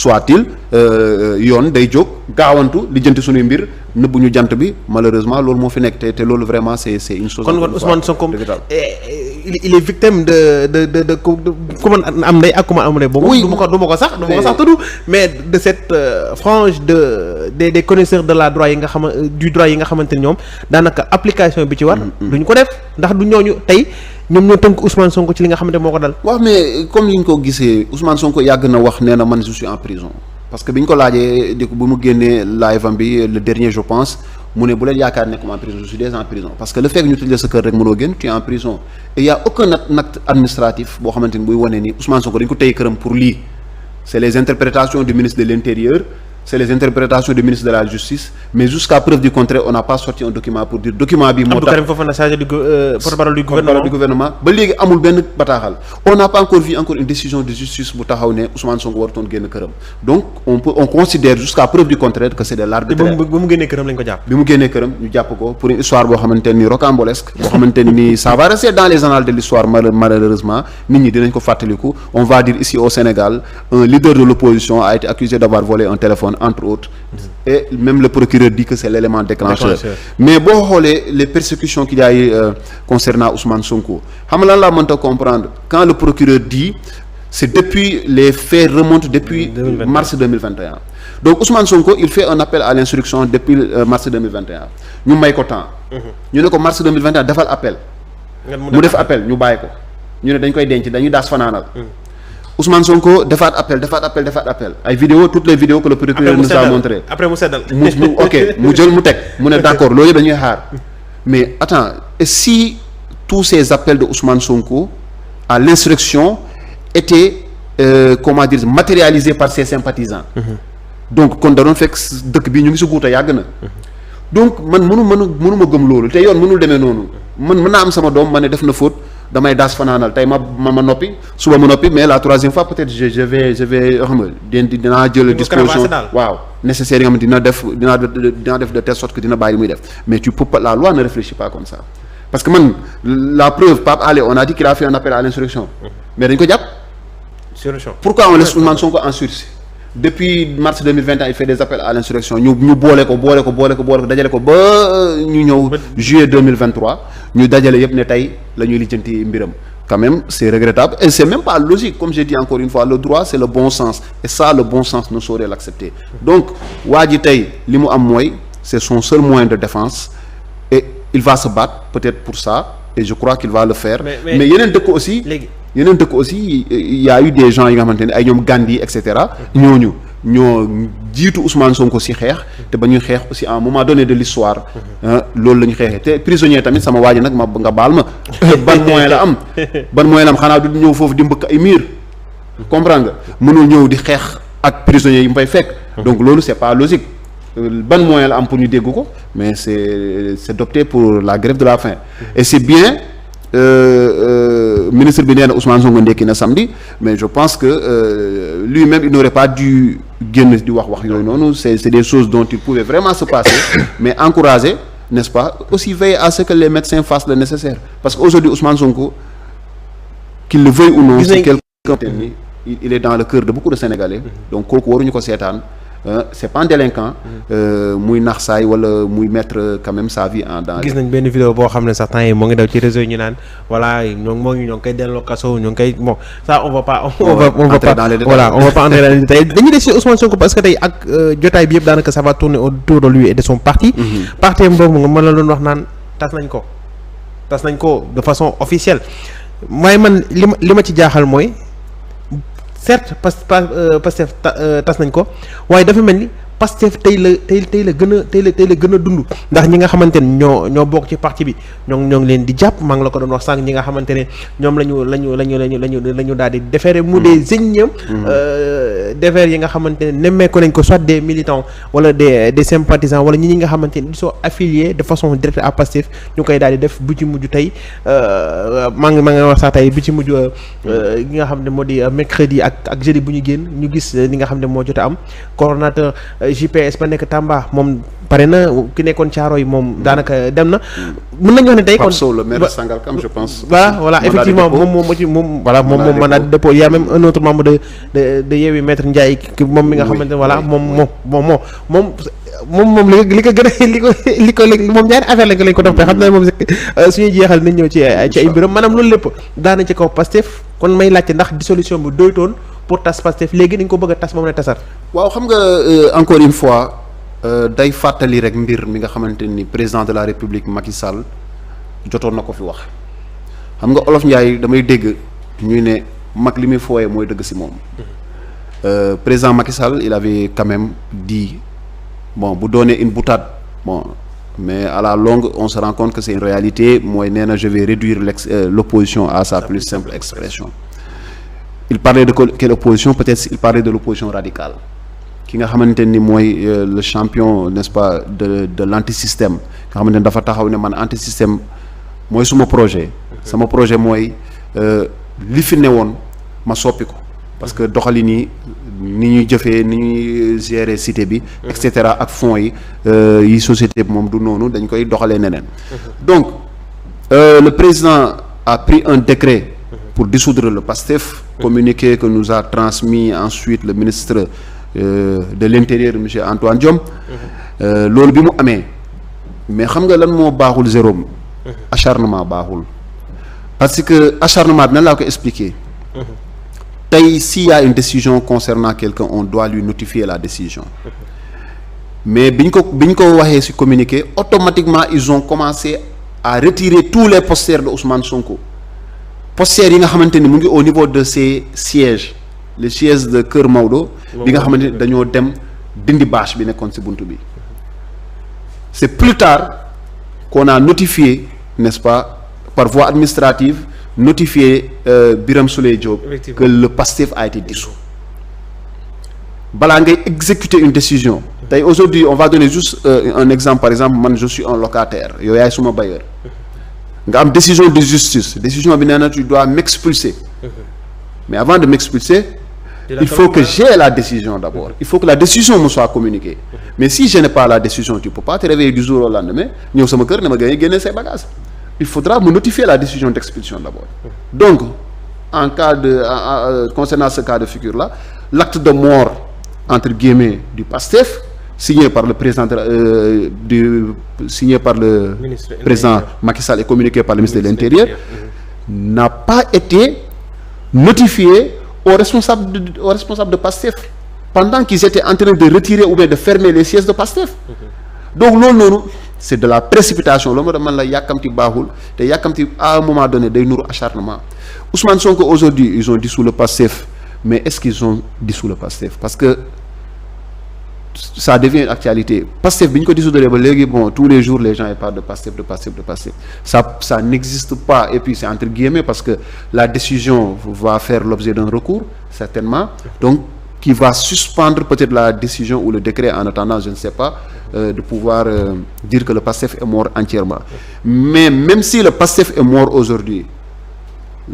soit-il yoon day jóg gaawantu lijjanti suñuy mbir nëbbu ñu jant bi malheureusement loolu moo fi nekk te loolu vraiment c'est une chose. kon Ousmane Sonko il est victime de ku man am ndey ak ku man am ndey. oui du ma ko sax tudd mais de cette frange des connaisseurs de la droit yi nga xamante ni ñoom daanaka application bi ci war. duñ ko def ndax du ñooñu tey. ñoom ñoo tënk Ousmane Sonko ci li nga xamante moo ko dal. waaw mais comme li ñu ko gisee Ousmane Sonko yàgg na wax nee na man je suis en prison parce que bi ñu ko laajee di ko bu mu génnee live am bi le dernier je pense mu ne bu leen yaakaar nekkuma en prison je suis déjà en prison parce que le fait que ñu tëj la sa kër rek mënoo génn tu es en prison et y a aucun acte administratif boo xamante ni buy wane ni Ousmane Sonko dañ ko tey këram pour lii c'est les interprétations du ministre de l'Intérieur. C'est les interprétations du ministre de la Justice mais jusqu'à preuve du contraire on n'a pas sorti un document pour dire document bi moo tax Abdou Karim Fofana chargé du porte-parole du gouvernement ba léegi amul benn bataaxal on n'a pas encore vu une décision de justice bu taxaw ne Ousmane Sonko warutoon génn këram donc on considère jusqu'à preuve du contraire que c'est de l'arbitraire. ba mu génnee këram lañ ko jàpp. bi mu génnee këram ñu jàpp ko pour une histoire boo xamante ni rocambolesque boo xamante ni ça va rester dans les annales de l'histoire malheureusement nit ñi dinañ ko fàttaliku on va dire ici au Sénégal un leader de l'opposition a été accusé d'avoir volé un téléphone entre autres et même le procureur dit que c'est l'élément déclencheur mais boo xoolee les persécutions qu'il y a eu concernant Ousmane Sonko xam nga lan laa mënta comprendre quand le procureur dit c'est depuis les faits remontent depuis mars 2021 donc Ousmane Sonko il fait un appel à l'instruction depuis mars 2021 ñu may ko temps ñu ne ko mars 2021 defal appel mu def appel ñu bàyyi ko ñu ne dañ koy denc dañuy daas fanaanal Ousmane Sonko defaat appel ay vidéos toutes les vidéos que le procureur nous a montré après mu seddal mu jël mu teg mu ne d'accord loolu yëpp dañuy xaar mais attends et si tous ces appels de Ousmane Sonko à l'insurrection étaient matérialisés par ses sympathisants donc kon da doon fekk dëkk bi ñu ngi si guuta yàgg na donc man mënuma gëm loolu te yoon mënul demee noonu man mën naa am sama doom ma ne def na faute damay daas fanaanal tey ma noppi suba ma noppi mais la troisième fois peut-être je vais xam nga dinaa jël disposition waaw nécessaire yi nga xam dinaa def de telle sorte que dina bàyyi muy def mais tu peux pas la loi ne réfléchit pas comme ça parce que man la preuve Pape Alé on a dit qu'il a fait un appel à l'insurrection mais dañ ko jàpp pourquoi on laisse Ousmane Sonko en sursis depuis mars 2021 il fait des appels à l'insurrection ñu boole ko dajale ko ba ñu ñëw juillet 2023 ñu dajale yëpp ne tey la ñuy lijjanti mbiram quand même c'est regrettable et c'est même pas logique comme j'ai dit encore une fois le droit c'est le bon sens et ça le bon sens ne saurait l'accepter donc waa ji tey li mu am mooy c'est son seul moyen de défense et il va se battre peut-être pour ça et je crois qu'il va le faire mais yeneen dëkk aussi il y a eu des gens yi nga xamante ne ay ñoom Gandhi et cetera ñoo jiitu Ousmane Sonko ci xeex te ba ñuy xeex aussi à un moment donné de l'histoire loolu la ñu xeexee te prisonnier tamit sama waa ji nag nga baal ma ban moyen la am xanaa du ñëw foofu di mbëkk ay miir comprendre nga mënul ñëw di xeex ak prisonniers yi mu fay fekk donc loolu c'est pas logique ban moyen la am pour ñu dégg ko mais c'est d'opter pour la grève de la faim et c'est bien ministre bi nee na Ousmane Sonko ndekki na samedi mais je pense que lui-même il n'aurait pas dû génn di wax yooyu noonu c'est des choses dont il pouvait vraiment se passer mais encourager n'est-ce pas aussi veiller à ce que les médecins fassent le nécessaire parce que aujourd'hui Ousmane Sonko qu'il le veuille ou non c'est quelqu'un il est dans le cœur de beaucoup de Sénégalais donc kooku waruñu ko seetaan c'est pas un délinquant muy nax saay wala muy mettre quand même sa vie en danger. gis nañ benn vidéo boo xam ne sax temps yi moo ngi daw ci réseau yi ñu naan voilà ñoo ngi koy delloo kaso ñoo ngi koy bon ça on va pas entrer dans les détails dañuy des ci Ousmane Sonko parce que tey ak jotaay bi yëpp daanaka ça va tourner autour de lui et de son parti parti boobu nga mën la doon wax naan tas nañ ko de façon officielle waaye man li ma ci jaaxal mooy certes Pastef tas nañ ko waaye dafa mel ni Pastef tey la gën a dund ndax ñi nga xamante ne ñoo bokk ci parti bi ñoo ngi leen di jàpp maa ngi la ko doon wax sànq ñi nga xamante ne ñoom lañu daal di déféré mu des énièmes déféré yi nga xamante ne nemmeeku nañ ko soit des militants wala des sympathisants wala ñi nga xamante ne ils sont affiliés de façon directe à Pastef ñu koy daal di def bu ci mujj tey maa ngi wax sax tey bu ci mujj gi nga xam ne moo di mercredi ak jeudi bu ñu génn ñu gis li nga xam ne moo jot a am coordonnateur JPS ba nekk Tamba moom pare na ki nekkoon Thiaroye moom daanaka dem na. mën nañu wax ne tey kon Pape Sow le maire de Sangalkam je pense. voilà effectivement moom mandat de dépôt y a même un autre membre de Yewwi maître Ndiaye moom mi nga xamante ne voilà moom li ko gën a li ko moom ñaari affaire lañ ko toppee xam naa moom suñuy jeexal nañ ñëw ci ay mbiram maanaam loolu lépp daana ci kaw Pastef kon may laajte ndax dissolution bi doytoon pour tas Pastef léegi dañ ko bëgg a tas moom ne tasar. waaw xam nga encore une fois day fàttali rek mbir mi nga xamante ni président de la République Macky Sall jotoon na ko fi wax xam nga Olof Ndiaye damay dégg ñuy ne mag li muy fooyee mooy dëgg si moom. Président Macky Sall il avait quand même dit bon bu doonee une boutade bon mais à la longue on se rend compte que c'est une réalité mooy nee na je vais réduire l'opposition à sa plus simple expression. Il parlait de quelle opposition? Peut-être il parlait de l'opposition radicale ki nga xamante ni mooy le champion n'est-ce pas de l'antisystème nga xamante ni dafa taxaw ne man antisystème mooy suma projet sama projet mooy li fi newoon ma soppi ko parce que doxali ni ñuy jëfee ni ñuy gérer cité bi et cetera ak fonds yi société bi moom du noonu dañ koy doxalee neneen donc le président a pris un décret pour dissoudre le PASTEF, communiqué que nous a transmis ensuite le ministre de l'Intérieur monsieur Antoine Diome loolu bi mu amee mais xam nga lan moo baaxul Jérôme acharnement baaxul parce que acharnement bi nan laa ko expliquer tey s'il y a une décision concernant quelqu'un on doit lui notifier la décision mais bi ñu ko waxee ci communiqué automatiquement ils ont commencé à retirer tous les posters de Ousmane Sonko posters yi nga xamante ni mu ngi au niveau de ces sièges les sièges de Kër Maodo bi nga xamante ni dañoo dem dindi bâche bi nekkoon ci buntu bi c'est plus tard qu'on a notifié n'est-ce pas par voie administrative notifié Birame Souleye Diop que le PASTEF a été dissous balaa ngay exécuter une décision tey aujourd'hui on va donner juste un exemple par exemple man je suis un locataire yow yaay suma bailleur nga am décision de justice décision bi nee na tu dois m'expulser mais avant de m'expulser il faut que j'ai la décision d'abord il faut que la décision me soit communiquée mais si je n'ai pas la décision tu peux pas te réveiller du jour au lendemain ñëw sama kër ne ma génne say bagages il faudra me notifier la décision d'expulsion d'abord donc en cas de concernant ce cas de figure là l'acte de mort entre guillemets du PASTEF signé par le président signé par le président Macky Sall et communiqué par le ministre de l'Intérieur n'a pas été notifié aux responsables de PASTEF pendant qu'ils étaient en train de retirer ou bien de fermer les sièges de PASTEF donc loolu noonu c'est de la précipitation loolu moo tax man la yàkkamti baaxul te yàkkamti à un moment donné day nuru acharnement Ousmane Sonko aujourd'hui ils ont dissous le PASTEF mais est-ce qu'ils ont dissous le PASTEF parce que ça devient une actualité PASTEF bi ñu ko dissoudre ba léegi bon tous les jours les gens ils parlent de PASTEF ça n'existe pas et puis c'est entre guillemets parce que la décision va faire l'objet d'un recours certainement donc qui va suspendre peut-être la décision ou le décret en attendant je ne sais pas de pouvoir dire que le PASTEF est mort entièrement mais même si le PASTEF est mort aujourd'hui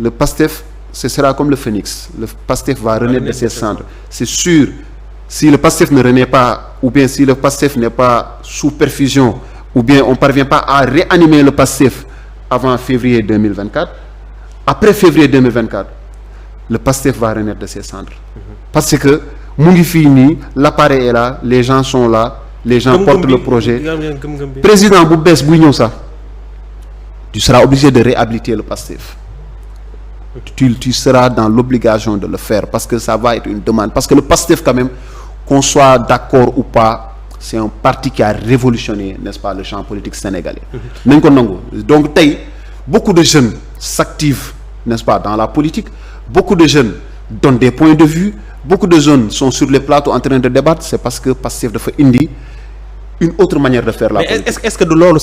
le PASTEF ce sera comme le phénix le PASTEF va renaître de ses cendres c'est sûr. Si le PASTEF ne renaît pas ou bien si le PASTEF n'est pas sous perfusion ou bien on ne parvient pas à réanimer le PASTEF avant février 2024 après février 2024 le PASTEF va renaître de ses cendres parce que mu ngi fii nii l'appareil est là les gens sont là les gens portent le projet président bu bees buy ñëw sax tu seras obligé de réhabiliter le PASTEF tu seras dans l'obligation de le faire parce que ça va être une demande parce que le PASTEF quand même qu'on soit d'accord ou pas c'est un parti qui a révolutionné n'est-ce pas le champ politique sénégalais nañ ko nangu donc tey beaucoup de jeunes s'activent n'est-ce pas dans la politique beaucoup de jeunes donnent des points de vue beaucoup de jeunes sont sur les plateaux en train de débattre c'est parce que PASTEF dafa indi une autre manière de faire la politique est-ce que du loolu